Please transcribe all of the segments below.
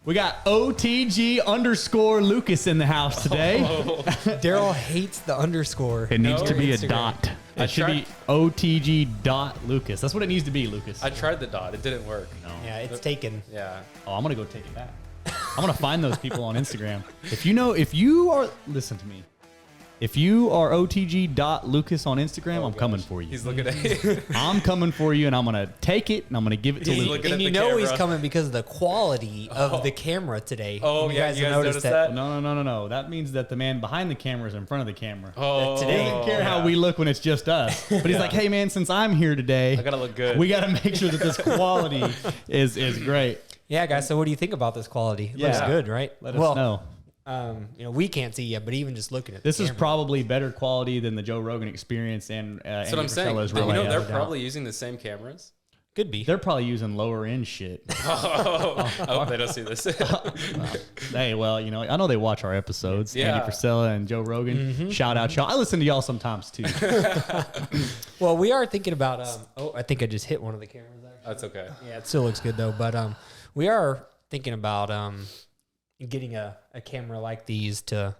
We got OTG _ Lucas in the house today. Daryl hates the underscore. It needs to be Instagram. a dot. I It should be OTG.Lucas. That's what it needs to be, Lucas. I tried the dot. It didn't work. No. Yeah, it's taken. Yeah. Oh, I'm gonna go take it back. I'm gonna find those people on Instagram. Listen to me. If you are OTG.Lucas on Instagram, I'm coming for you. He's looking at you. I'm coming for you, and I'm gonna take it, and I'm gonna give it to He's Lucas. looking And at you the know he's camera. coming because of the quality of the camera today. Oh, And yeah, you guys have noticed that? No. That means that the man behind the camera is in front of the camera. Oh, Today- He doesn't care how we look when it's just us. But he's like, hey, man, since I'm here today, I gotta look good. we got to make sure that this quality is great. Yeah, guys. So what do you think about this quality? It Yeah. looks good, right? Let us know. We can't see yet, but even just looking at This the is camera. probably better quality than the Joe Rogan experience and That's what I'm saying. Frisella's You know, really they're out. probably using the same cameras. Could be. They're probably using lower end shit. Oh, I hope they don't see this. Hey, well, you know, I know they watch our episodes. Yeah. Andy Frisella and Joe Rogan. Shout out, y'all. I listen to y'all sometimes too. Well, we are thinking about. I think I just hit one of the cameras there. That's okay. Yeah, it still looks good though. But we are thinking about getting a camera like these to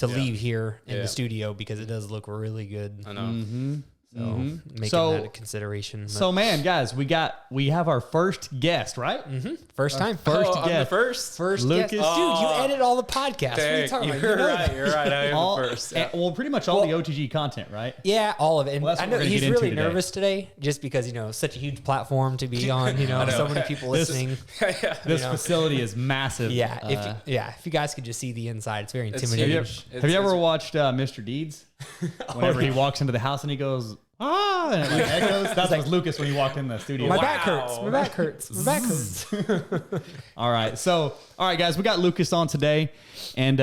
leave here in Yeah. the studio because it does look really good. I know. Mm-hmm. So making So- that a consideration. But So, man, guys, we have our first guest, right? first time, First I'm the guest. first. Lucas, Lucas. dude, you edit all the podcasts. What are you Dang, talking about? you're You know right. that. You're right. I am All, the first. well, pretty much all the OTG content, right? Yeah, all of it. And Well, that's I what know we're gonna he's get into really today. nervous today, just because such a huge platform to be on. So many people listening. This facility is massive. Yeah, if you guys could just see the inside, it's very It's intimidating. huge. Have you ever watched Mr. Deeds? Whenever he walks into the house and he goes, and it like echoes. That was Lucas when he walked in the studio. My Wow. back hurts. My back hurts. My back hurts. All right, guys, we got Lucas on today, and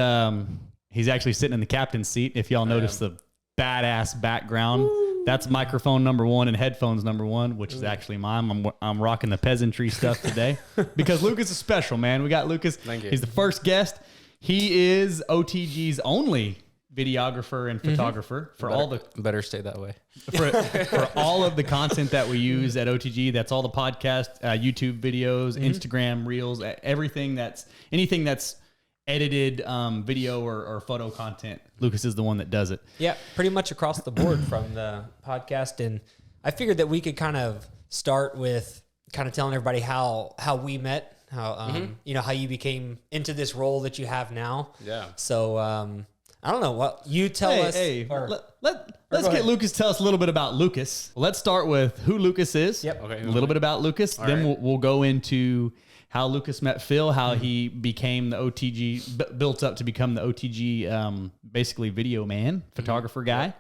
he's actually sitting in the captain's seat. If y'all notice the badass background, that's microphone number 1 and headphones number 1, which is actually mine. I'm rocking the peasantry stuff today because Lucas is special, man. We got Lucas. Thank you. He's the first guest. He is OTG's only videographer and photographer for all the Better stay that way. for all of the content that we use at OTG. That's all the podcast, YouTube videos, Instagram reels, anything that's edited video or photo content. Lucas is the one that does it. Yeah, pretty much across the board from the podcast. And I figured that we could kind of start with kind of telling everybody how we met, how how you became into this role that you have now. Yeah. So I don't know what you tell us. Let's get Lucas to tell us a little bit about Lucas. Let's start with who Lucas is. Yep. Okay. A little bit about Lucas. Then right. we'll go into how Lucas met Phil, how he became the OTG, built up to become the OTG, basically video man, photographer guy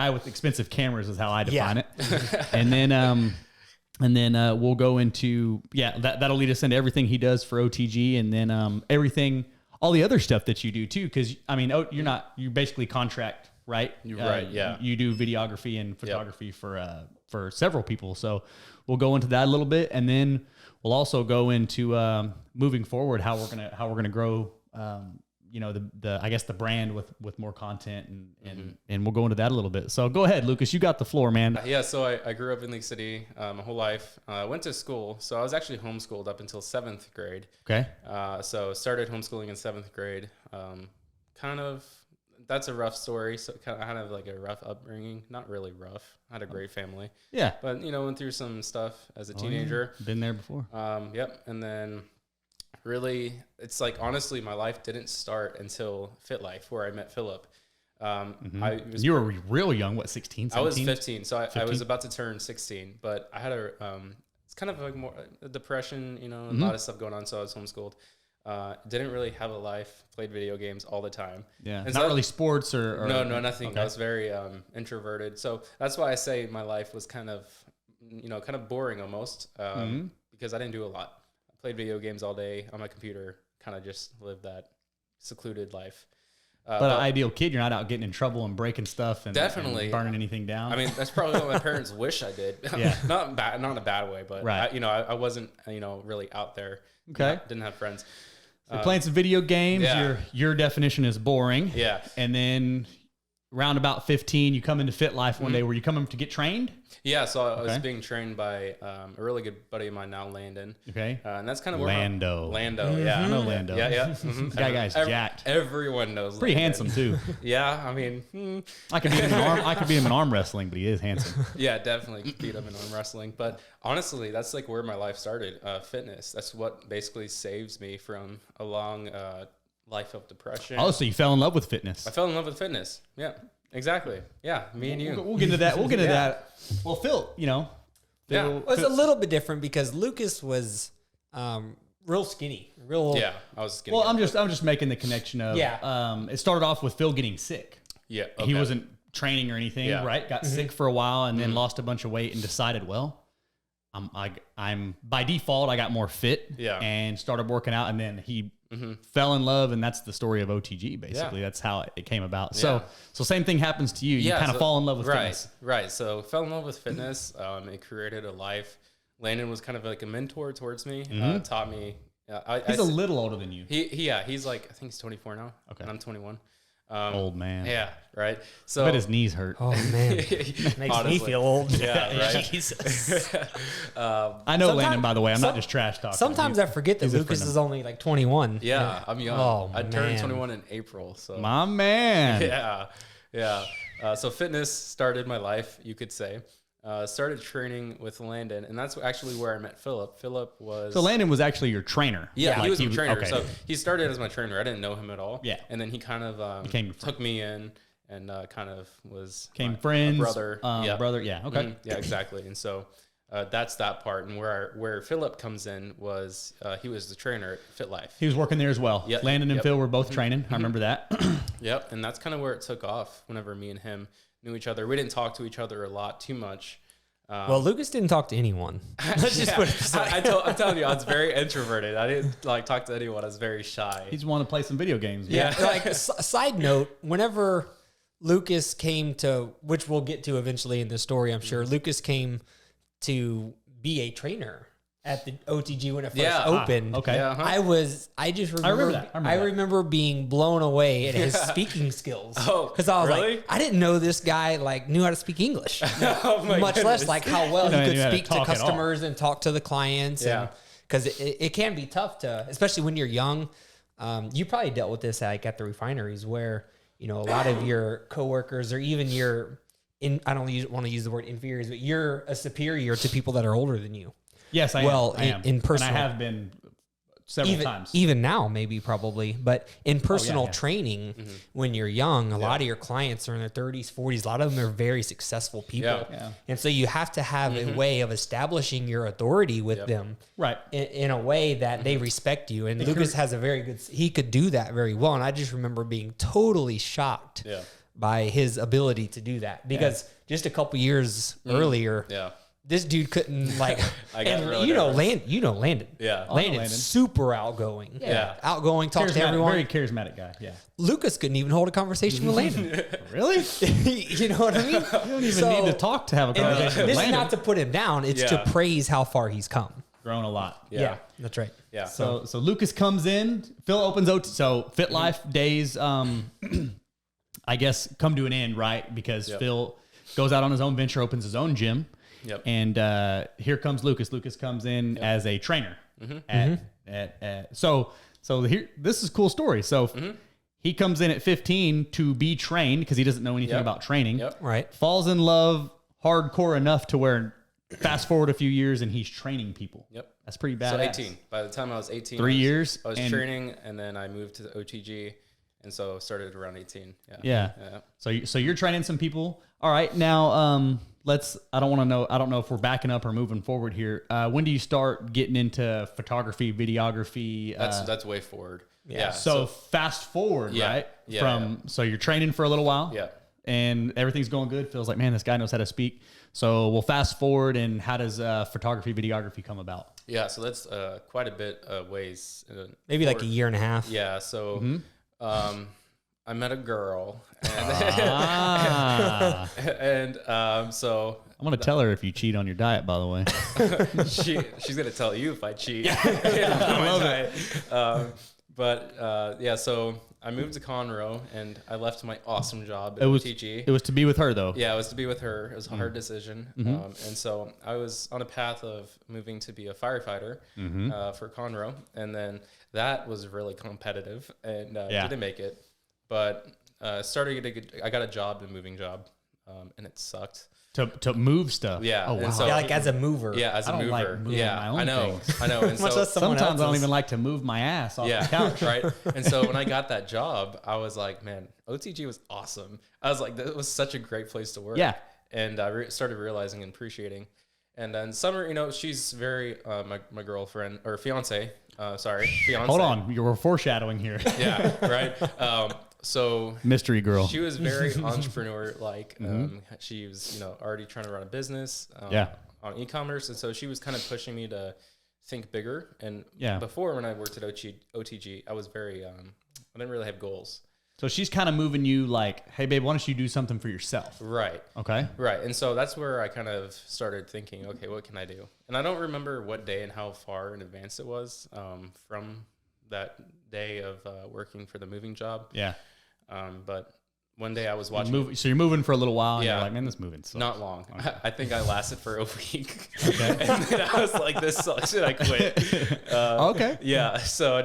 with expensive cameras is how I define it. And then we'll go into, that'll lead us into everything he does for OTG, and then everything, all the other stuff that you do too. Cause I mean, you basically contract, right? You're right. Yeah. You do videography and photography for several people. So we'll go into that a little bit, and then we'll also go into moving forward how we're gonna grow. I guess the brand with more content and we'll go into that a little bit. So go ahead, Lucas. You got the floor, man. Yeah, so I grew up in League City my whole life. I went to school, so I was actually homeschooled up until 7th grade. Okay. So started homeschooling in 7th grade. That's a rough story. So kind of like a rough upbringing. Not really rough. I had a great family. Yeah. But, went through some stuff as a teenager. Been there before. Yep. And then really, it's like, honestly, my life didn't start until Fit Life, where I met Philip. You were real young. What, 16, 17? I was 15, so I 15? was about to turn 16, but I had it's kind of like more a depression, a lot of stuff going on, so I was homeschooled. Didn't really have a life, played video games all the time. Yeah. And Not so really sports or no, nothing. Okay. I was very introverted. So that's why I say my life was kind of boring almost, because I didn't do a lot. I played video games all day on my computer, kind of just lived that secluded life. But an ideal kid, you're not out getting in trouble and breaking stuff and Definitely. and burning anything down. I mean, that's probably what my parents wish I did. Yeah. not in a bad way, but right. I wasn't, really out there. Okay. Didn't have friends. You're playing some video games. Yeah. Your definition is boring. Yeah. And then round about 15, you come into Fit Life one day. Were you coming to get trained? Yeah, so I was being trained by a really good buddy of mine now, Landon. Okay. And that's kind of where Lando, yeah. I know Lando. Yeah. That guy's jacked. Everyone knows Pretty Landon. handsome too. Yeah, I mean, I could beat him in arm wrestling, but he is handsome. yeah, definitely beat him in arm wrestling. But honestly, that's like where my life started. Fitness. That's what basically saves me from a long life of depression. Oh, so you fell in love with fitness. I fell in love with fitness. Yeah, exactly. Yeah, me and you. We'll get into that. We'll get into that. Well, Phil, Well, it's a little bit different because Lucas was real skinny, real. Yeah, I was skinny. Well, I'm just making the connection of it started off with Phil getting sick. Yeah, He wasn't training or anything, Yeah. right? Got sick for a while and then lost a bunch of weight and decided, well, I'm by default I got more fit and started working out, and then he fell in love, and that's the story of OTG basically. That's how it came about. So same thing happens to you. You kind of fall in love with fitness. Right. So fell in love with fitness. It created a life. Landon was kind of like a mentor towards me. Taught me. He's a little older than you. He's like, I think he's 24 now. Okay. And I'm 21. Old man. Yeah, right. So I bet his knees hurt. Oh man, makes me feel old. Yeah, right. Jesus. I know Landon, by the way. I'm not just trash talking. Sometimes I forget that Lucas is only like 21. Yeah, I'm young. Oh, I turned man. 21 in April. So My man. yeah. So fitness started my life, you could say. Started training with Landon, and that's actually where I met Philip. Philip was... So Landon was actually your trainer. Yeah, Like he was my trainer. okay. So he started as my trainer. I didn't know him at all. Yeah. And then he kind of took me in and kind of was... friends. brother. Brother, yeah, okay. Mhm. Yeah, exactly. And so that's that part. And where Philip comes in was he was the trainer at Fit Life. He was working there as well. Yep. Landon and Phil were both training. I remember that. Yep. And that's kind of where it took off whenever me and him knew each other. We didn't talk to each other a lot, too much. Well, Lucas didn't talk to anyone. Let's just put it this way. I'm telling you, I was very introverted. I didn't like talk to anyone. I was very shy. He just wanted to play some video games. Yeah. Like side note, whenever Lucas came to, which we'll get to eventually in the story, I'm sure, Lucas came to be a trainer at the OTG when it first opened. Okay. Yeah, I just remember I remember being blown away at his speaking skills. Because I was like, I didn't know this guy like knew how to speak English. Much less like how well he could speak to customers and talk to the clients. Yeah. Because it can be tough to, especially when you're young. You probably dealt with this like at the refineries where, a lot of your coworkers or even I don't want to use the word inferiors, but you're a superior to people that are older than you. Yes, I am. In personal, and I have been several times. Even now, maybe probably, but in personal training, when you're young, a lot of your clients are in their 30s, 40s. A lot of them are very successful people. Yeah. And so you have to have a way of establishing your authority with them. Right. In a way that they respect you. And Lucas has he could do that very well. And I just remember being totally shocked by his ability to do that because just a couple years earlier, this dude couldn't like, Landon. Yeah. Landon's super outgoing. Yeah. Outgoing, talks to everyone. Very charismatic guy. Yeah. Lucas couldn't even hold a conversation with Landon. Really? You know what I mean? You don't even need to talk to have a conversation with This is Landon. not to put him down. It's to praise how far he's come. Grown a lot. Yeah. That's right. Yeah. So Lucas comes in. Phil opens so Fit Life days, I guess, come to an end, right? Because Phil goes out on his own venture, opens his own gym. Yep. And here comes Lucas. Lucas comes in as a trainer. So here, this is a cool story. So he comes in at 15 to be trained because he doesn't know anything about training. Yep. Right. Falls in love hardcore enough to where fast forward a few years and he's training people. Yep. That's pretty bad. So 18. By the time I was 18, 3 years. I was training, and then I moved to the OTG, and so started around 18. Yeah. So you're training some people. All right. Now, I don't know if we're backing up or moving forward here. When do you start getting into photography, videography? That's way forward. Yeah. So fast forward, right? Yeah. So you're training for a little while. Yeah. And everything's going good. Feels like, man, this guy knows how to speak. So we'll fast forward, and how does photography, videography come about? Yeah. So that's quite a bit of ways. Maybe like a year and a half. Yeah. So I met a girl, and, so I'm gonna tell her if you cheat on your diet. By the way, she's gonna tell you if I cheat. I love it. But yeah, so I moved to Conroe and I left my awesome job at It was OTG. It was to be with her though. Yeah, it was to be with her. It was a hard decision. And so I was on a path of moving to be a firefighter for Conroe. And then that was really competitive and didn't make it. But I got a job, a moving job, and it sucked. To move stuff. Yeah. Oh, and wow. so- Yeah, like as a mover. Yeah, as a I don't mover. like moving yeah, my own I know. things. I know. And Much so less someone Sometimes I don't else's. even like to move my ass off yeah, the couch. right. And so when I got that job, I was like, man, OTG was awesome. I was like, that was such a great place to work. Yeah. And I started realizing and appreciating. And then Summer, you know, she's very my girlfriend or fiance. Fiance. Hold on, you were foreshadowing here. Yeah, right. So Mystery girl. she was very entrepreneur like. She was, you know, already trying to run a business on e-commerce. And so she was kind of pushing me to think bigger. And before when I worked at OTG, I was very, I didn't really have goals. So she's kind of moving you like, hey, babe, why don't you do something for yourself? Right. Okay. Right. And so that's where I kind of started thinking, okay, what can I do? And I don't remember what day and how far in advance it was from that day of working for the moving job. Yeah. But one day I was watching. So you're moving for a little while and Yeah. you're like, man, this moving sucks. Not long. Okay. I think I lasted for a week. Okay. And then I was like, this sucks. And I quit. Okay. Yeah. So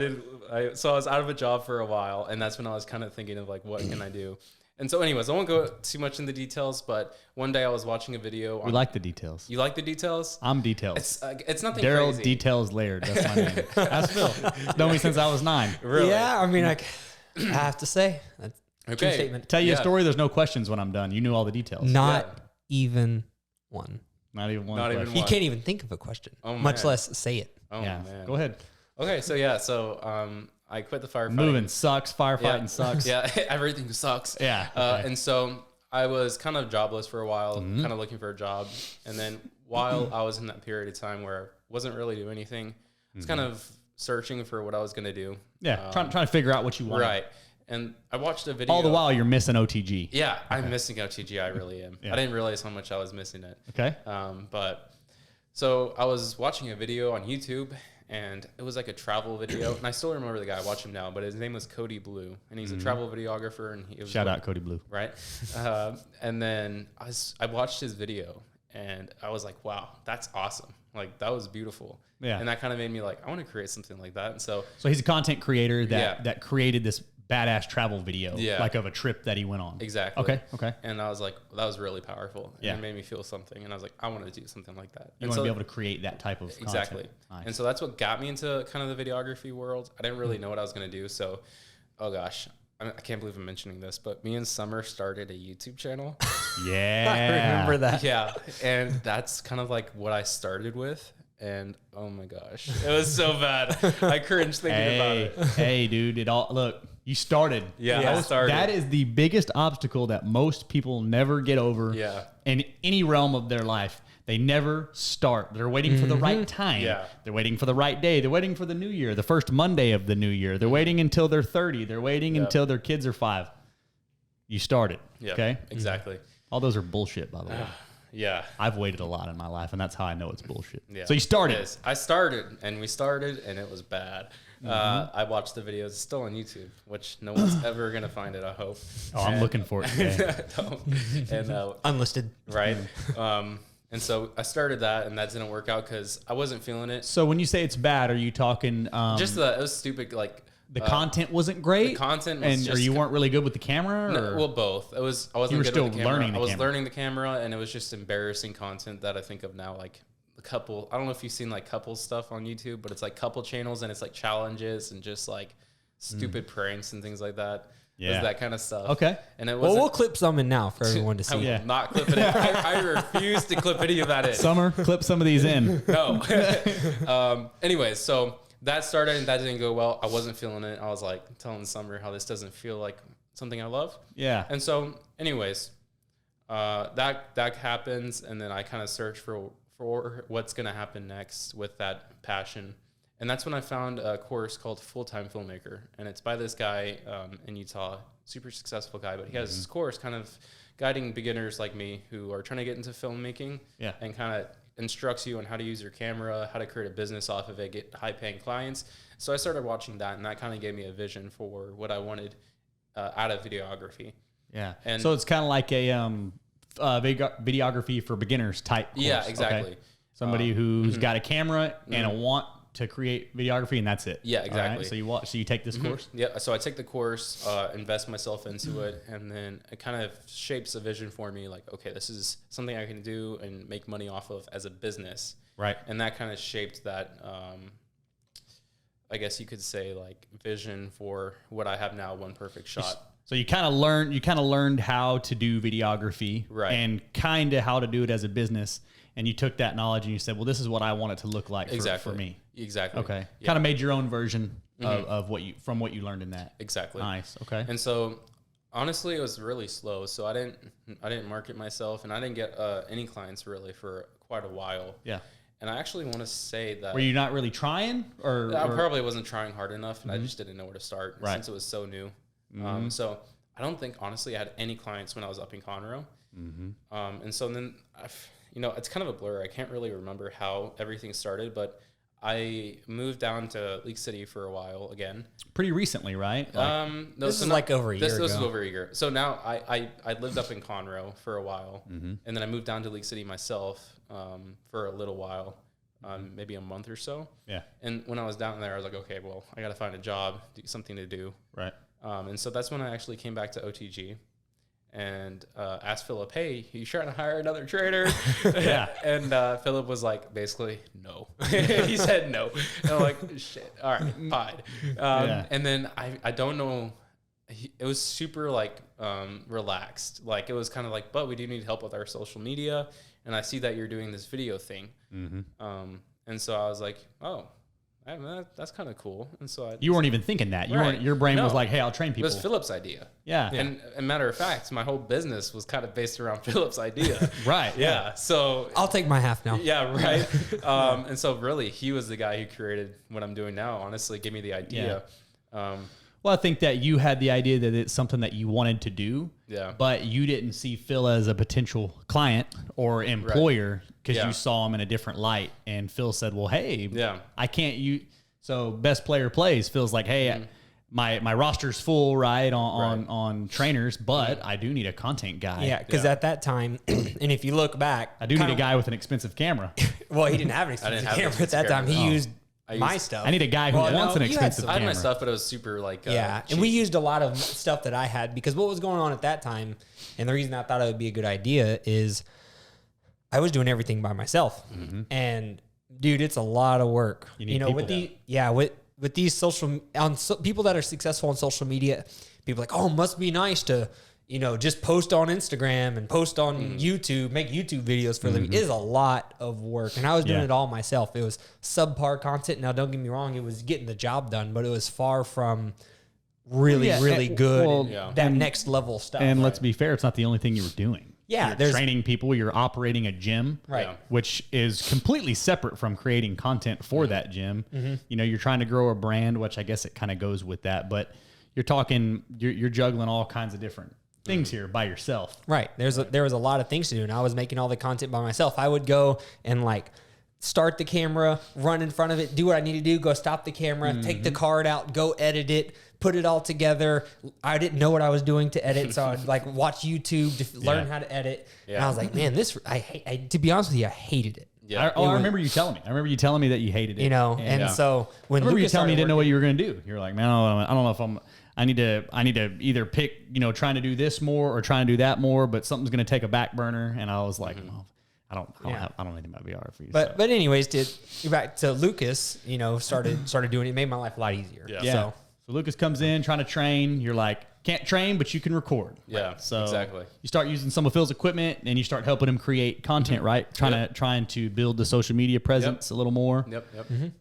I was out of a job for a while. And that's when I was kind of thinking of like, what can I do? And so anyways, I won't go too much into details, but one day I was watching a video. We like the details. You like the details? I'm details. It's nothing Daryl crazy. Details Laird. That's my name. That's Phil. He's known me since I was 9. Really? Yeah, I mean, I have to say, that's a true Okay. statement. Tell you a Yeah. story. There's no questions when I'm done. You knew all the details. Not Yeah. even one. Not even one Not even question. You One. can't even think of a question, Oh, much man. less say it. Oh, Yeah. man. Go ahead. Okay. So yeah. So I quit the firefighting. Moving sucks. Firefighting sucks. Yeah. Everything sucks. Yeah. Okay. And so I was kind of jobless for a while, kind of looking for a job. And then while I was in that period of time where I wasn't really doing anything, I was kind of searching for what I was going to do. Yeah. Trying to figure out what you want. Right. And I watched a video. All the while you're missing OTG. Yeah, I'm missing OTG. I really am. Yeah. I didn't realize how much I was missing it. Okay. But so I was watching a video on YouTube, and it was like a travel video. And I still remember the guy. I watch him now, but his name was Cody Blue, and he's a travel videographer. And he was Shout out Cody Blue. right. And then I watched his video, and I was like, wow, that's awesome. Like that was beautiful. Yeah. And that kind of made me like, I want to create something like that. And so So he's a content creator Yeah. that created this badass travel video, Yeah. like of a trip that he went on. exactly. Okay. And I was like, well, that was really powerful. And Yeah. it made me feel something. And I was like, I want to do something like that. You and want to so, be able to create that type of exactly. content. Nice. And so that's what got me into kind of the videography world. I didn't really know what I was going to do. So, oh gosh, I can't believe I'm mentioning this, but me and Summer started a YouTube channel. Yeah. I remember that. Yeah. And that's kind of like what I started with. And oh my gosh, it was so bad. I cringe thinking about it. Hey, dude, you started. Yeah, I started. That is the biggest obstacle that most people never get over Yeah. in any realm of their life. They never start. They're waiting for the right time. Yeah. They're waiting for the right day. They're waiting for the new year, the first Monday of the new year. They're waiting until they're 30. They're waiting until their kids are 5. You started. Yeah. Okay? Exactly. All those are bullshit, by the way. Yeah. I've waited a lot in my life, and that's how I know it's bullshit. Yeah. So you started. It is. I started, and we started, and it was bad. I watched the videos. It's still on YouTube, which no one's ever going to find it, I hope. Oh, I'm looking for it today. And Unlisted. right. And so I started that, and that didn't work out because I wasn't feeling it. So when you say it's bad, are you talking Just it was stupid. Like the content wasn't great? the content was and just or you weren't really good with the camera? No, or? well, both. I wasn't You were good still with the camera. learning the I was camera. learning the camera, and it was just embarrassing content that I think of now, like a couple. I don't know if you've seen like couple stuff on YouTube, but it's like couple channels, and it's like challenges and just like stupid pranks and things like that. It was Yeah. that kind of stuff. Okay. And it Well, was we'll clip some in now for everyone to I will see. Yeah. not clip it in. I refuse to clip any of that in. Summer, clip some of these in. No. Anyways, so that started and that didn't go well. I wasn't feeling it. I was like telling Summer how this doesn't feel like something I love. Yeah. And so, anyways, that happens, and then I kind of search for what's going to happen next with that passion. And that's when I found a course called Full-Time Filmmaker, and it's by this guy in Utah, super successful guy, but he has this course kind of guiding beginners like me who are trying to get into filmmaking Yeah. and kind of instructs you on how to use your camera, how to create a business off of it, get high-paying clients. So I started watching that, and that kind of gave me a vision for what I wanted out of videography. Yeah. And so it's kind of like a videography for beginners type course. Yeah, exactly. Okay. Somebody who's got a camera and a want to create videography, and that's it. Yeah, exactly. All right? So you take this course? Yeah, so I take the course, invest myself into it, and then it kind of shapes a vision for me, like, okay, this is something I can do and make money off of as a business. Right. And that kind of shaped that, I guess you could say, like, vision for what I have now, one perfect shot. So you kind of learned how to do videography, right, and kind of how to do it as a business. And you took that knowledge and you said, well, this is what I want it to look like for me. Exactly. Okay. Yeah. Kind of made your own version of what you learned in that. Exactly. Nice. Okay. And so honestly, it was really slow. So I didn't market myself, and I didn't get any clients really for quite a while. Yeah. And I actually want to say that. Were you not really trying, or I probably wasn't trying hard enough, and I just didn't know where to start since it was so new. So I don't think honestly I had any clients when I was up in Conroe. And so then it's kind of a blur. I can't really remember how everything started, but I moved down to League City for a while again. Pretty recently, right? No, this is like over a year ago. This was over a year. So now I lived up in Conroe for a while, and then I moved down to League City myself for a little while, maybe a month or so. Yeah. And when I was down there, I was like, okay, well, I got to find a job, something to do. Right. And so that's when I actually came back to OTG and asked Philip, hey, you trying to hire another trainer? Yeah. And Philip was like, basically, no. He said no. And I'm like, shit. All right, fine. And then I don't know. It was super like relaxed. Like it was kind of like, but we do need help with our social media. And I see that you're doing this video thing. And so I was like, oh, that's kind of cool. And so you weren't even thinking that. You weren't. Your brain was like, "Hey, I'll train people." It was Philip's idea. Yeah. And a matter of fact, my whole business was kind of based around Philip's idea. Right. Yeah. So I'll take my half now. Yeah. Right. And so really, he was the guy who created what I'm doing now. Honestly, gave me the idea. Yeah. Well, I think that you had the idea that it's something that you wanted to do. Yeah. But you didn't see Phil as a potential client or employer because you saw him in a different light. And Phil said, well, hey, I can't so best player plays. Phil's like, hey, my roster's full, right, on trainers, but I do need a content guy. Yeah, because at that time, and if you look back, I do need a guy with an expensive camera. Well, he didn't have an expensive camera at that time. He used my stuff. I need a guy who wants an expensive camera. I had my stuff, but it was super like cheap. And we used a lot of stuff that I had because what was going on at that time, and the reason I thought it would be a good idea is I was doing everything by myself, and dude, it's a lot of work. With these people that are successful on social media, people are like, oh, it must be nice to just post on Instagram and post on YouTube, make YouTube videos for a living. It is a lot of work. And I was doing it all myself. It was subpar content. Now, don't get me wrong. It was getting the job done, but it was far from really good. That next level stuff. And let's be fair. It's not the only thing you were doing. Yeah. You're training people. You're operating a gym, right? Which is completely separate from creating content for that gym. You're trying to grow a brand, which I guess it kind of goes with that, but you're juggling all kinds of different things here by yourself. Right. There was a lot of things to do, and I was making all the content by myself. I would go and start the camera, run in front of it, do what I need to do, go stop the camera, take the card out, go edit it, put it all together. I didn't know what I was doing to edit, so I'd watch YouTube to learn how to edit. Yeah. And I was like, man, to be honest with you, I hated it. Yeah. I remember you telling me. I remember you telling me that you hated it. And so when I remember Lucas you telling me you didn't know what you were going to do. You're like, man, I don't know if I need to either pick, trying to do this more or trying to do that more, but something's going to take a back burner. And I was like, well, I don't know anything about VR. But anyways, back to Lucas, started doing it, made my life a lot easier. Yeah. So Lucas comes in trying to train. You're like, can't train, but you can record. Yeah. Right? So exactly. You start using some of Phil's equipment and you start helping him create content, right? Trying to build the social media presence a little more. Yep.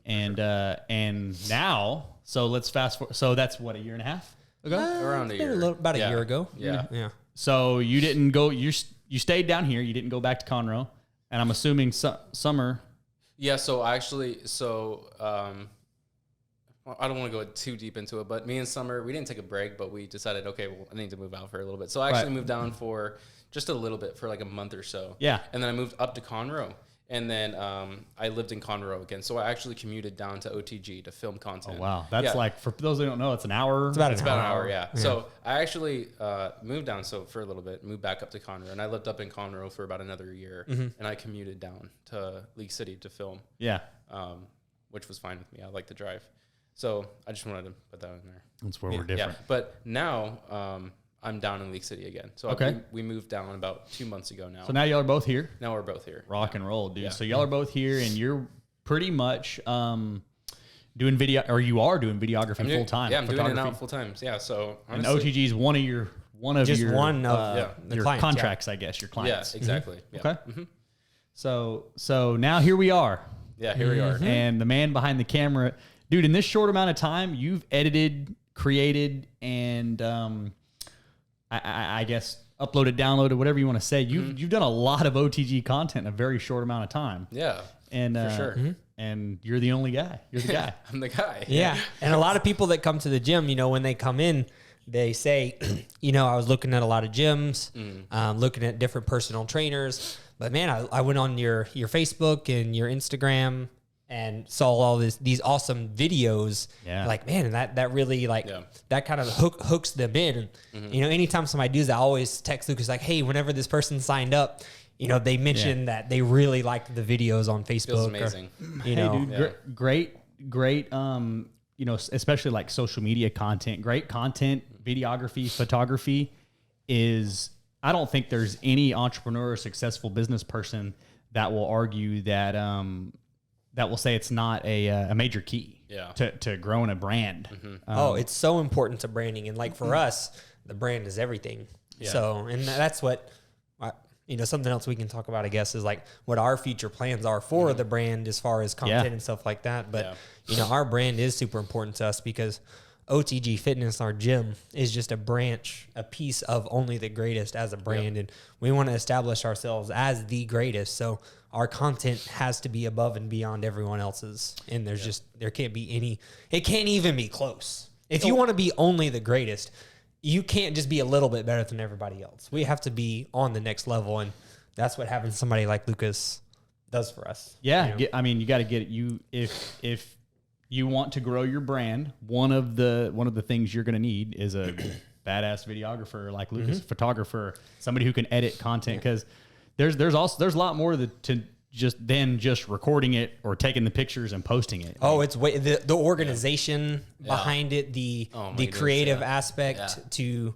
And now, so let's fast forward. So that's what, a year and a half ago? Around a year. About a year ago. Yeah. So you didn't go, you stayed down here. You didn't go back to Conroe. And I'm assuming summer. Yeah. So I don't want to go too deep into it, but me and Summer, we didn't take a break, but we decided, okay, well, I need to move out for a little bit. So I actually moved down for just a little bit, for like a month or so. Yeah. And then I moved up to Conroe. And then I lived in Conroe again. So I actually commuted down to OTG to film content. Oh, wow. That's like, for those who don't know, it's an hour. It's about It's about an hour, yeah. So I actually moved down for a little bit, moved back up to Conroe. And I lived up in Conroe for about another year. And I commuted down to League City to film. Yeah. Which was fine with me. I like to drive. So I just wanted to put that in there. That's where we're different. Yeah. But now I'm down in League City again. So we moved down about 2 months ago now. So now y'all are both here? Now we're both here. Rock and roll, dude. Yeah. So y'all are both here, and you're pretty much doing video, or you are doing videography full time. Yeah, I'm doing it now full time. Yeah, so honestly, and OTG is one of your the clients, contracts, I guess, your clients. Yeah, exactly. Yeah. Okay. So now here we are. Yeah, here we are. And the man behind the camera, dude, in this short amount of time, you've edited, created, and I guess uploaded, downloaded, whatever you want to say. You've done a lot of OTG content in a very short amount of time. Yeah, and for sure. And you're the only guy. You're the guy. I'm the guy. Yeah. And a lot of people that come to the gym, when they come in, they say, I was looking at a lot of gyms, looking at different personal trainers. But man, I went on your Facebook and your Instagram and saw all these awesome videos. Yeah. Like, man, that really that kind of hooks them in. And, anytime somebody does that, I always text Lucas like, hey, whenever this person signed up, they mentioned that they really liked the videos on Facebook. Feels amazing. Hey, dude, great, especially like social media content, great content, videography, photography is, I don't think there's any entrepreneur or successful business person that will argue that, that will say it's not a major key to growing a brand. It's so important to branding. And like for us, the brand is everything. Yeah. So, and that's what, something else we can talk about, I guess, is like what our future plans are for the brand as far as content and stuff like that. But, our brand is super important to us because OTG Fitness, our gym, is just a branch, a piece of Only the Greatest as a brand. And we want to establish ourselves as the greatest. So our content has to be above and beyond everyone else's. And there's there can't be any, it can't even be close. If you want to be only the greatest, you can't just be a little bit better than everybody else. We have to be on the next level. And that's what having somebody like Lucas does for us. Yeah. You got to get it. If you want to grow your brand, one of the things you're going to need is a badass videographer like Lucas, photographer, somebody who can edit content. Cause there's a lot more to just recording it or taking the pictures and posting it. Oh, it's the organization behind it, the creative aspect to,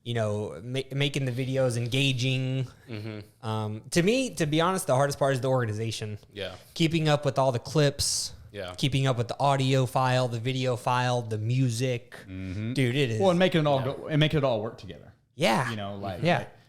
making the videos engaging. To me, to be honest, the hardest part is the organization. Yeah. Keeping up with all the clips. Yeah. Keeping up with the audio file, the video file, the music. Dude, it is. Well, and making it all work together. Yeah.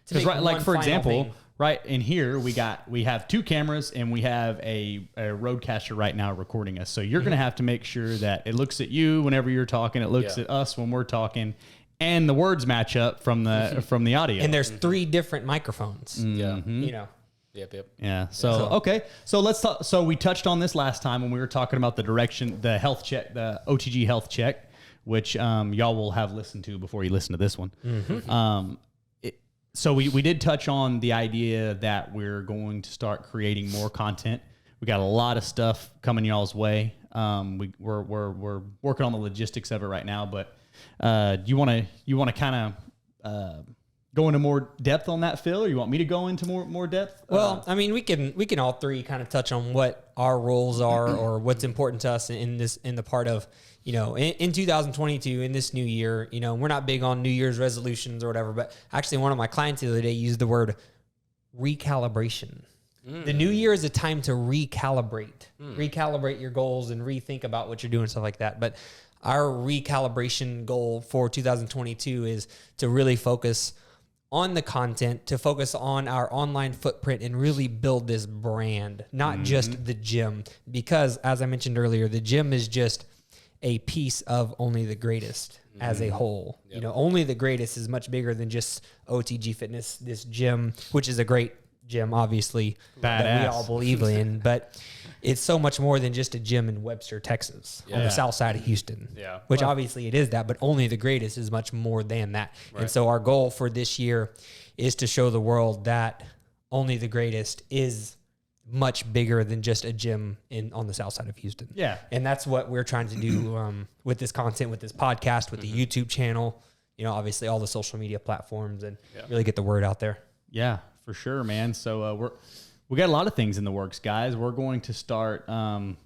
Because for example, right in here we have two cameras and we have a roadcaster right now recording us. So you're going to have to make sure that it looks at you whenever you're talking, it looks at us when we're talking, and the words match up from the audio. And there's 3 different microphones. Yep. Yeah. So okay. So let's talk. So we touched on this last time when we were talking about the health check, the OTG health check, which y'all will have listened to before you listen to this one. So we did touch on the idea that we're going to start creating more content. We got a lot of stuff coming y'all's way. We're working on the logistics of it right now, but you want to kind of go into more depth on that, Phil, or you want me to go into more depth? Well, we can all three kind of touch on what our roles are or what's important to us in the part of, in 2022, in this new year. We're not big on New Year's resolutions or whatever, but actually one of my clients the other day used the word recalibration. The new year is a time to recalibrate your goals and rethink about what you're doing, stuff like that. But our recalibration goal for 2022 is to really focus on the content, to focus on our online footprint and really build this brand, not just the gym. Because as I mentioned earlier, the gym is just a piece of Only the Greatest as a whole. Yep. Only the Greatest is much bigger than just OTG Fitness, this gym, which is a great gym, obviously, that we all believe in, but it's so much more than just a gym in Webster, Texas, on the south side of Houston, which obviously it is that, but Only the Greatest is much more than that. Right. And so our goal for this year is to show the world that Only the Greatest is much bigger than just a gym on the south side of Houston. Yeah. And that's what we're trying to do with this content, with this podcast, with the YouTube channel, obviously all the social media platforms, and really get the word out there. Yeah, for sure, man. So we got a lot of things in the works, guys. We're going to start having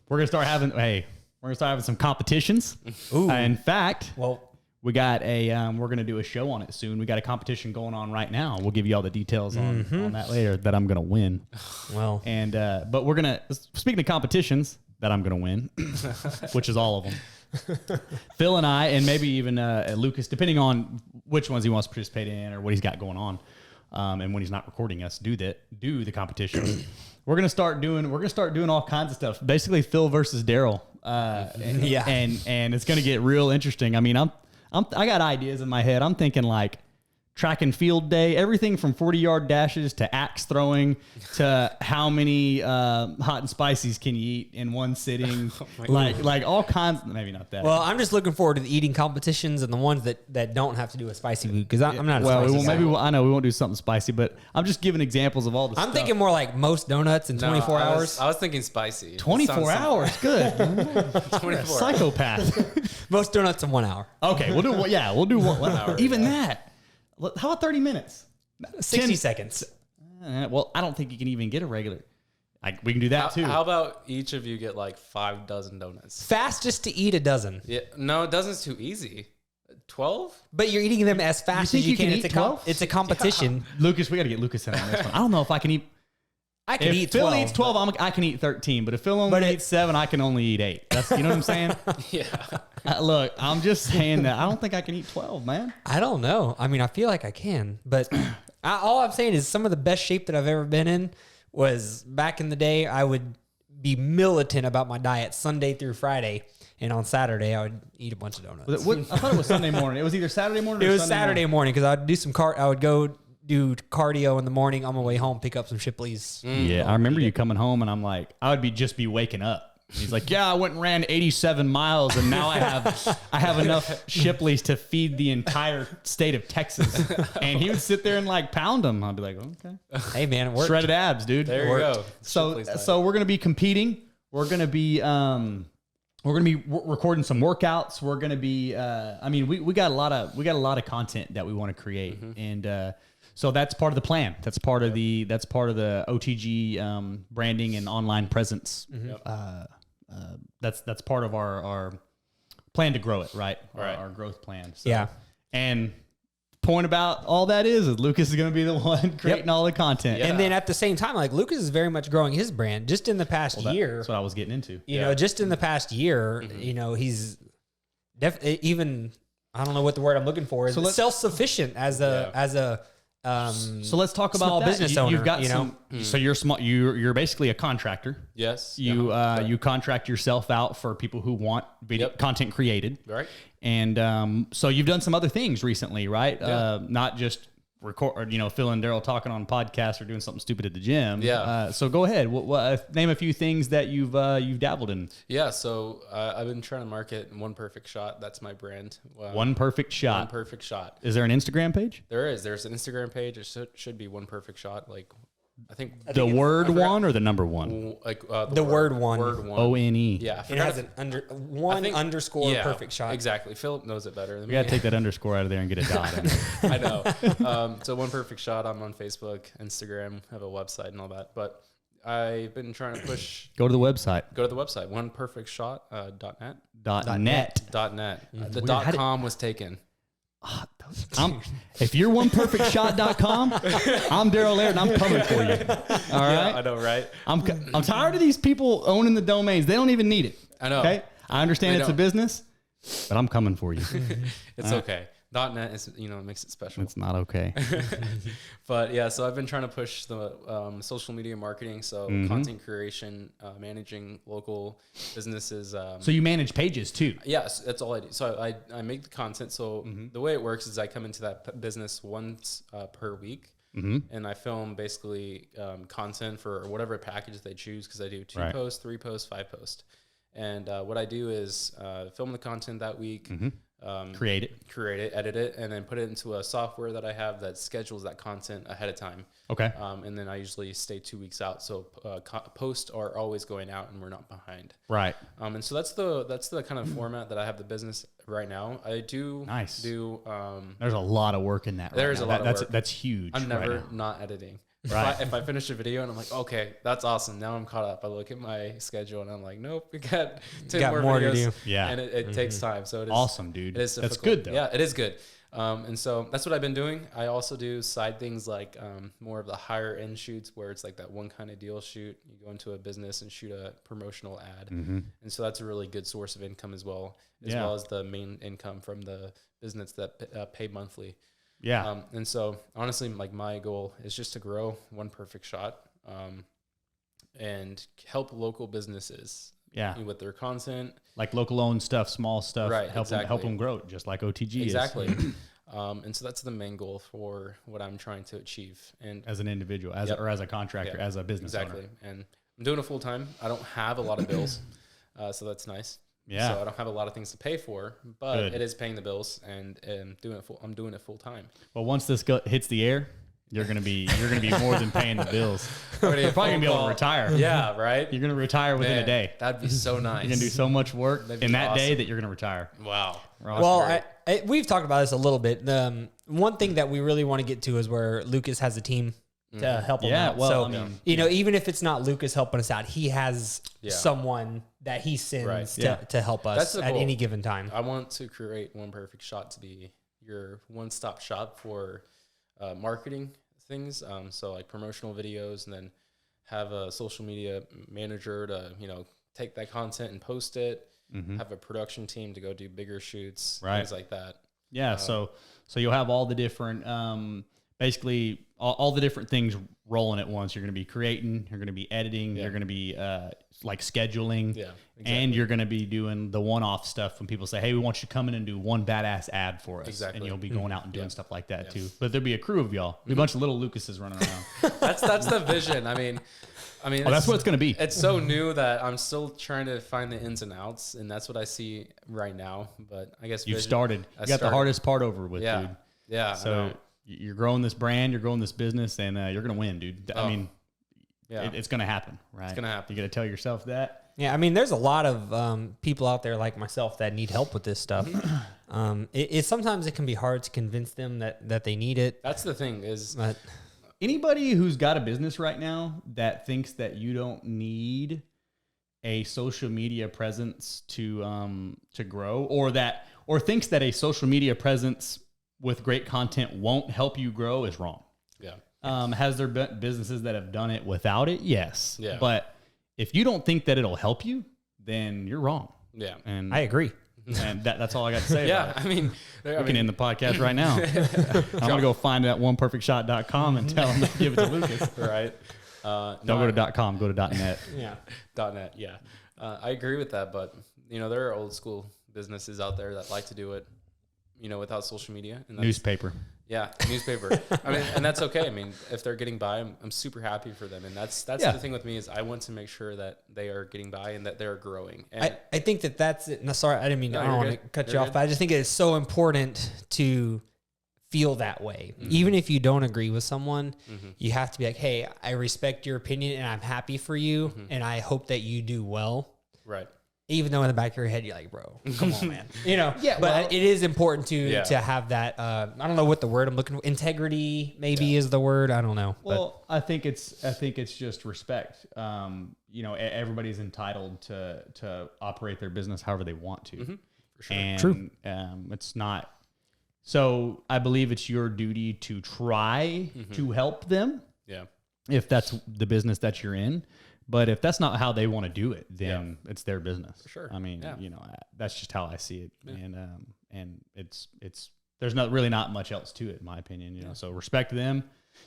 some competitions. Ooh. In fact, Well, we got we're going to do a show on it soon. We got a competition going on right now. We'll give you all the details on that later, that I'm going to win. well, And but we're going to, speaking of competitions that I'm going to win, which is all of them. Phil and I, and maybe even Lucas, depending on which ones he wants to participate in or what he's got going on, and when he's not recording us, do the competition. We're gonna start doing all kinds of stuff. Basically, Phil versus Daryl. And it's gonna get real interesting. I mean, I got ideas in my head. I'm thinking like track and field day, everything from 40-yard dashes to axe throwing to how many hot and spices can you eat in one sitting, like all kinds. Maybe not that. well, I'm just looking forward to the eating competitions and the ones that don't have to do with spicy food, because I'm not. I know we won't do something spicy, but I'm just giving examples of all the stuff. I'm thinking more like most donuts in 24 hours. I was thinking spicy. 24 hours, good. 24 Psychopath. Most donuts in 1 hour. Okay, we'll do 1 hour. Even that. How about 30 minutes? 60 seconds. Well, I don't think you can even get a regular. We can do that too. How about each of you get like 5 dozen donuts? Fastest to eat a dozen. Yeah, no, a dozen's too easy. 12? But you're eating them as fast You as think you you can. can It's eat a 12? it's a competition. Lucas, we got to get Lucas in on this one. I don't know if I can eat. I can If eat Phil 12. eats 12, I can eat 13. But if Phil only eats 7, I can only eat 8. That's, you know what I'm saying? Yeah. Look, I'm just saying that I don't think I can eat 12, man. I don't know. I mean, I feel like I can, but all I'm saying is some of the best shape that I've ever been in was back in the day. I would be militant about my diet Sunday through Friday, and on Saturday I would eat a bunch of donuts. I thought it was Sunday morning. It was either Saturday morning or It was Sunday Saturday morning because I'd do I would go do cardio in the morning on my way home, pick up some Shipley's. Yeah, I remember you coming home, and I'm like, I would just be waking up. And he's like, yeah, I went and ran 87 miles, and now I have enough Shipley's to feed the entire state of Texas. And he would sit there and like pound them. I'd be like, okay, Hey man, it worked. shredded abs, dude. There you go. So we're gonna be competing. We're gonna be recording some workouts. We're gonna be. We got a lot of content that we want to create, and so that's part of the plan. That's part of the OTG branding and online presence. That's part of our plan to grow it, right? Our growth plan. So, Yeah. And point about all that is Lucas is going to be the one creating all the content. Yeah. And then at the same time, like Lucas is very much growing his brand just in the past year. That's what I was getting into. You know, just in the past year, he's definitely even, I don't know what the word I'm looking for is, So self-sufficient as a So let's talk about small that. business owner. You've got so you're small. You're basically a contractor. Yes. You contract yourself out for people who want video content created. Right. And so you've done some other things recently, right? Yeah. Not just record, Phil and Daryl talking on podcasts or doing something stupid at the gym. Yeah. So go ahead. Name a few things that you've dabbled in. Yeah. So I've been trying to market One Perfect Shot. That's my brand. One Perfect Shot. One Perfect Shot. Is there an Instagram page? There's an Instagram page. It should be One Perfect Shot. Like, I think The word one or the number one? like The word one. Word one. ONE. Yeah. It has an underscore yeah, perfect shot. Exactly. Philip knows it better than We got to take that underscore out of there and get a dot in it. I know. So One Perfect Shot. I'm on Facebook, Instagram, have a website and all that. But I've been trying to push. Go to the website. Go to the website, oneperfectshot.net. .net. .net. The Weird. dot .com was taken. If you're oneperfectshot.com, I'm Daryl Laird and I'm coming for you. All right. Yeah, I know, right? I'm tired of these people owning the domains. They don't even need it. I know. Okay. I understand They it's a don't. business, but I'm coming for you. It's okay. .net is, it makes it special. It's not okay. But yeah, so I've been trying to push the social media marketing, so content creation, managing local businesses. So you manage pages too. Yes, that's all I do. So I make the content. So the way it works is I come into that business once per week. And I film basically content for whatever package they choose, because I do 2 posts, 3 posts, 5 posts. And what I do is film the content that week, create it, edit it, and then put it into a software that I have that schedules that content ahead of time. Okay. And then I usually stay 2 weeks out, so posts are always going out, and we're not behind. Right. And so that's the kind of format that I have the business right now. I do There's a lot of work in that. There's a lot of work. That's huge. I'm never not editing. Right. If I finish a video and I'm like, okay, that's awesome. Now I'm caught up. I look at my schedule and I'm like, nope, we got 10 more videos. to do. Yeah. And it takes time. So it is awesome, dude. It is That's difficult. good though. Yeah, it is good. And so that's what I've been doing. I also do side things like more of the higher end shoots where it's like that one kind of deal shoot. You go into a business and shoot a promotional ad. And so that's a really good source of income as well as the main income from the business that pay monthly. Yeah. And so honestly, like my goal is just to grow one perfect shot and help local businesses with their content. Like local owned stuff, small stuff, Right, help them grow, just like OTG Exactly. And so that's the main goal for what I'm trying to achieve. And as an individual, or as a contractor, as a business owner. And I'm doing it full time. I don't have a lot of bills, so that's nice. Yeah. So I don't have a lot of things to pay for, but it is paying the bills, and I'm doing it full time. Well, once this hits the air, you're gonna be more than paying the bills. You're probably gonna be able to retire. Yeah, right. You're gonna retire within a day. That'd be so nice. You're gonna do so much work in that day that you're gonna retire. Wow. Well, we've talked about this a little bit. One thing that we really want to get to is where Lucas has a team to help him out. Well, so, I mean, even if it's not Lucas helping us out, he has someone that he sends to help us at any given time. I want to create One Perfect Shot to be your one-stop shop for marketing things. So like promotional videos, and then have a social media manager to, take that content and post it. Have a production team to go do bigger shoots, things like that. Yeah. So you'll have all the different, basically all the different things rolling at once. You're going to be creating, you're going to be editing, you're going to be like scheduling, and you're going to be doing the one-off stuff when people say, hey, we want you to come in and do one badass ad for us. Exactly. And you'll be going out and doing stuff like that too. But there'll be a crew of y'all. Be a bunch of little Lucases running around. That's the vision. I mean, that's what it's going to be. It's so new that I'm still trying to find the ins and outs, and that's what I see right now. But I guess you've started. You got the hardest part over with, dude. Yeah. So you're growing this brand, you're growing this business, and you're going to win, dude. I mean, it's going to happen, right? It's going to happen. You got to tell yourself that. Yeah, I mean, there's a lot of people out there like myself that need help with this stuff. Sometimes it can be hard to convince them that they need it. That's the thing is, anybody who's got a business right now that thinks that you don't need a social media presence to grow, or thinks that a social media presence with great content won't help you grow is wrong. Yeah. Has there been businesses that have done it without it? Yes. Yeah. But if you don't think that it'll help you, then you're wrong. Yeah. And I agree. And that's all I got to say. Yeah. About it. I mean, we can end the podcast right now. I'm going to go find it at oneperfectshot.com and tell them to give it to Lucas. Right. Don't go to .com, go to .net. Yeah. .net. Yeah. I agree with that, but there are old school businesses out there that like to do it, without social media. And Newspaper. Yeah, newspaper. I mean, and that's okay. I mean, if they're getting by, I'm super happy for them. And that's the thing with me is I want to make sure that they are getting by and that they're growing. And I think that's it. No, sorry, I didn't mean. No, I don't want to cut you off, but I just think it's so important to feel that way. Even if you don't agree with someone, you have to be like, hey, I respect your opinion and I'm happy for you, and I hope that you do well. Right. Even though in the back of your head, you're like, bro, come on, man. Yeah, but it is important to have that, I don't know what the word I'm looking for. Integrity maybe is the word. I don't know. Well, I think it's just respect. Everybody's entitled to operate their business however they want to. For sure. And, True. It's not. So I believe it's your duty to try to help them. Yeah. If that's the business that you're in. But if that's not how they want to do it, then it's their business. For sure. I mean, that's just how I see it. Yeah. And it's there's really not much else to it, in my opinion. So respect them.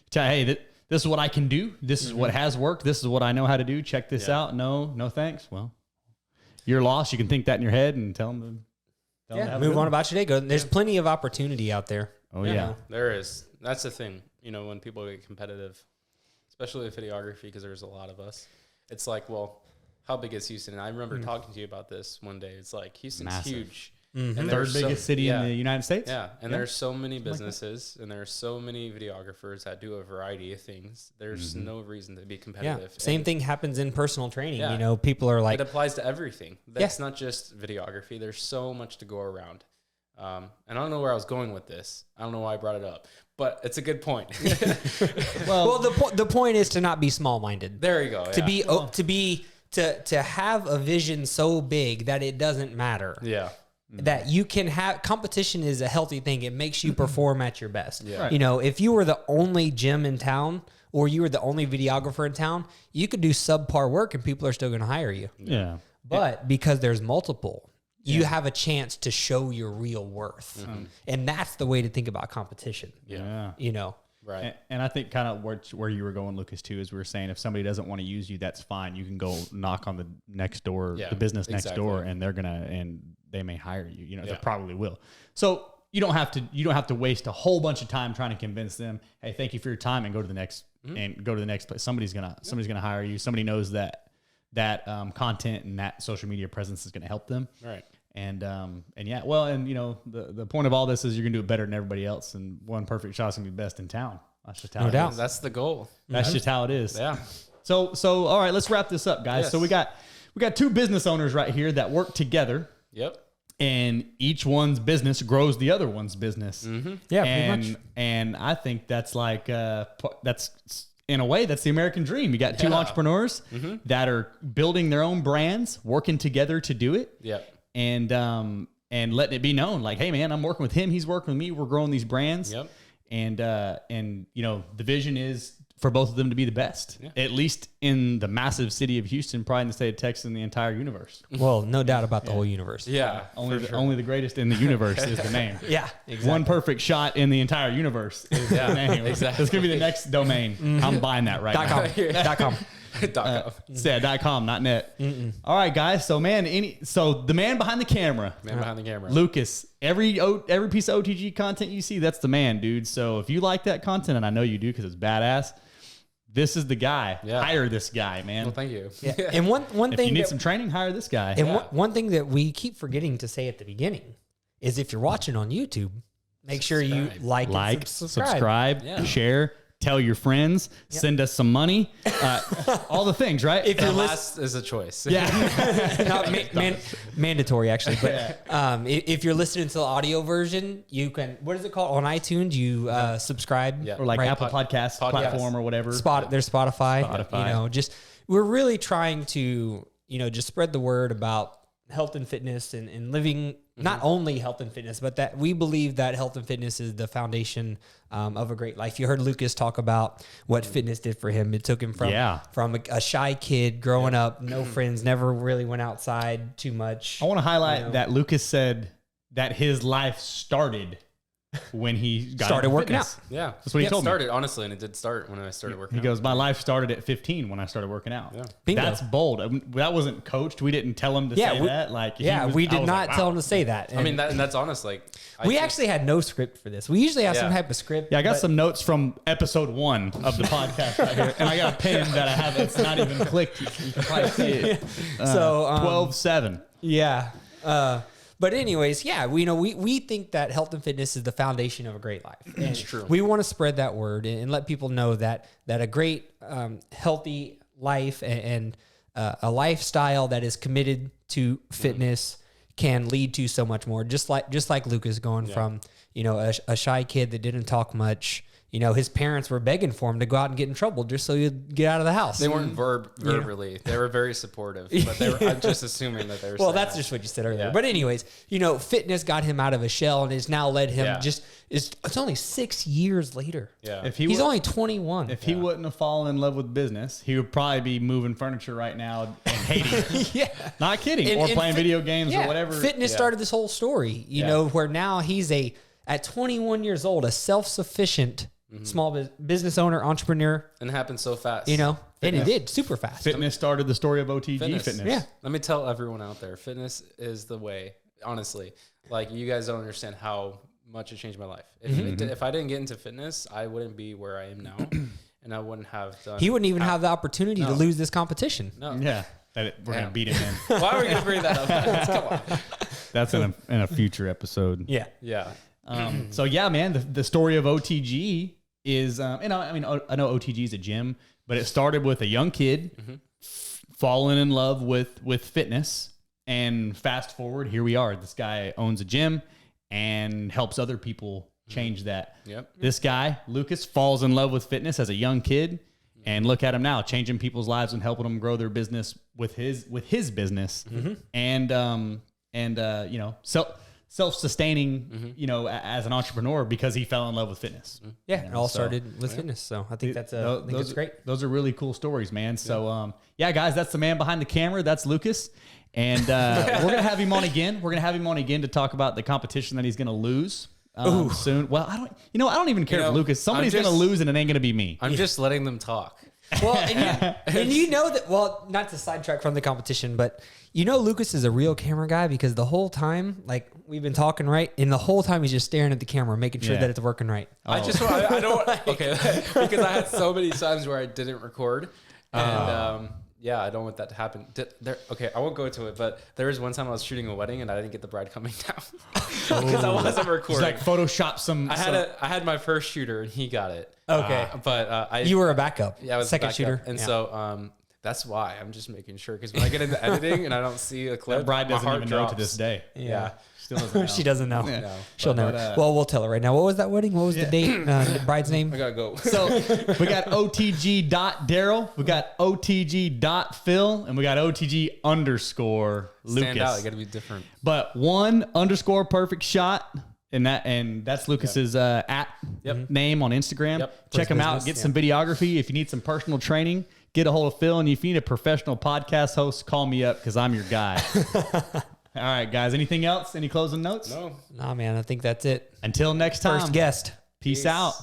Tell, hey, this is what I can do. This is what has worked. This is what I know how to do. Check this out. No thanks. Well, you're lost. You can think that in your head and tell them to move on about your day. Go. There's plenty of opportunity out there. Oh yeah. There is. That's the thing. When people get competitive, especially with videography, because there's a lot of us. It's like, well, how big is Houston? And I remember talking to you about this one day. It's like Houston's massive. huge. And Third there's biggest city in the United States. Yeah, and there's so many businesses, and there's so many videographers that do a variety of things. There's no reason to be competitive. Same thing happens in personal training. You know, people are like, it applies to everything. That's not just videography. There's so much to go around. And I don't know where I was going with this. I don't know why I brought it up, but it's a good point. well, the point is to not be small-minded. There you go. To have a vision so big that it doesn't matter. Yeah. That you can have competition is a healthy thing. It makes you perform at your best. Yeah. Right. You know, if you were the only gym in town or you were the only videographer in town, you could do subpar work and people are still going to hire you. Yeah. But because there's multiple, you have a chance to show your real worth. And that's the way to think about competition. Yeah. You know? Right. And I think kind of where you were going, Lucas, too, is we were saying if somebody doesn't want to use you, that's fine. You can go knock on the next door, the business next door, and they may hire you. You know, they probably will. So you don't have to waste a whole bunch of time trying to convince them, hey, thank you for your time, and go to the next place. Somebody's gonna hire you. Somebody knows that content and that social media presence is gonna help them. Right. And yeah, well, and you know, the point of all this is you're gonna do it better than everybody else, and one perfect shot's gonna be best in town. That's just how it is. That's the goal. That's just how it is. Yeah. So all right, let's wrap this up, guys. Yes. So we got two business owners right here that work together. Yep. And each one's business grows the other one's business. Yeah, and, pretty much. And I think that's like that's in a way that's the American dream. You got two entrepreneurs that are building their own brands, working together to do it. Yep. And letting it be known, like, hey man, I'm working with him. He's working with me. We're growing these brands. Yep. And you know, the vision is for both of them to be the best, at least in the massive city of Houston, probably in the state of Texas, and the entire universe. Well, no doubt about the whole universe. Yeah. Only the greatest in the universe is the name. Yeah, exactly. One perfect shot in the entire universe is the name. Exactly. That's gonna be the next domain. I'm buying that right now. .com. .com, not net. All right, guys. So the man behind the camera, Lucas. Every piece of OTG content you see, that's the man, dude. So if you like that content, and I know you do because it's badass, this is the guy. Yeah. Hire this guy, man. Well, thank you. Yeah. And one If thing you need some training, hire this guy. And one thing that we keep forgetting to say at the beginning is if you're watching on YouTube, make sure you like and subscribe. Share. Tell your friends, send us some money, all the things, right? If your last is a choice. Not mandatory, actually. But if you're listening to the audio version, you can, what is it called? On iTunes, you subscribe. Or like Apple Podcasts platform or whatever. There's Spotify. You know, just, we're really trying to, you know, just spread the word about health and fitness and living, not only health and fitness, but that we believe that health and fitness is the foundation of a great life. You heard Lucas talk about what fitness did for him. It took him from a shy kid growing up, no friends, never really went outside too much. I want to highlight that Lucas said that his life started when he started working out. Yeah. That's what he told me. Honestly, and it did start when I started working out. He goes, my life started at 15 when I started working out. Yeah. Bingo. That's bold. That wasn't coached. We didn't tell him to say that. Like, we did not tell him to say that. I mean, that's honest. Like, we actually had no script for this. We usually have some type of script. Yeah, I got some notes from episode 1 of the podcast right here. And I got a pen that I have that's not even clicked. You can probably see it. So 12/7. Yeah. But anyways, we think that health and fitness is the foundation of a great life. It's true. We want to spread that word and let people know that a great, healthy life and a lifestyle that is committed to fitness can lead to so much more. Just like Lucas going from, you know, a shy kid that didn't talk much. You know, his parents were begging for him to go out and get in trouble just so he'd get out of the house. They weren't verbally. They were very supportive. But I'm just assuming that they were well, that's just what you said earlier. Yeah. But anyways, you know, fitness got him out of a shell and has now led him it's only 6 years later. Yeah. He's only 21. If he wouldn't have fallen in love with business, he would probably be moving furniture right now and hating it. Not kidding. Or playing video games or whatever. Fitness started this whole story, you know, where now he's at 21 years old, a self-sufficient small business owner, entrepreneur. And it happened so fast. You know, and it did super fast. Fitness started the story of OTG Fitness. Yeah. Let me tell everyone out there, fitness is the way, honestly. Like, you guys don't understand how much it changed my life. If I didn't get into fitness, I wouldn't be where I am now. And I wouldn't have done... He wouldn't even have the opportunity to lose this competition. No. Yeah. We're going to beat him in. Why are we going to bring that up? Come on. That's in a future episode. Yeah. Yeah. So yeah, man, the story of OTG is, I know OTG is a gym, but it started with a young kid falling in love with fitness, and fast forward, here we are. This guy owns a gym and helps other people change that. Yep. This guy, Lucas, falls in love with fitness as a young kid, and look at him now, changing people's lives and helping them grow their business with his business, and you know, self-sustaining, you know, as an entrepreneur because he fell in love with fitness. Yeah, You it know, all so- started with fitness. So I think that's I think it's great. Those are really cool stories, man. So, yeah, guys, that's the man behind the camera. That's Lucas. And we're going to have him on again. We're going to have him on again to talk about the competition that he's going to lose soon. Well, I don't even care if Lucas. Somebody's going to lose and it ain't going to be me. I'm just letting them talk. Well, and you know that, well, not to sidetrack from the competition, but you know Lucas is a real camera guy because the whole time, like, we've been talking, right? And the whole time he's just staring at the camera, making sure that it's working right. I don't, okay, because I had so many times where I didn't record. And, yeah, I don't want that to happen. Okay, I won't go into it, but there was one time I was shooting a wedding and I didn't get the bride coming down because I wasn't recording. Just like Photoshop some. I had my first shooter and he got it. Okay. But You were a backup. Yeah, I was second backup. shooter. And Yeah. so that's why I'm just making sure, because when I get into editing and I don't see a clip, That bride my doesn't heart even drops. know to this day. Yeah. Still doesn't know. She doesn't know. Yeah. No. She'll But, never. Well, we'll tell her right now. What was that wedding? What was the date? The bride's name? I gotta go. So we got OTG.Daryl, we got OTG.Phil, and we got OTG underscore Lucas. Stand out. You gotta be different. But one underscore perfect shot, and that's Lucas's at name on Instagram. Yep. Check For him his out. business, Get some videography. If you need some personal training, get a hold of Phil. And if you need a professional podcast host, call me up because I'm your guy. All right, guys. Anything else? Any closing notes? No. Nah, man. I think that's it. Until next time. First guest. Peace out.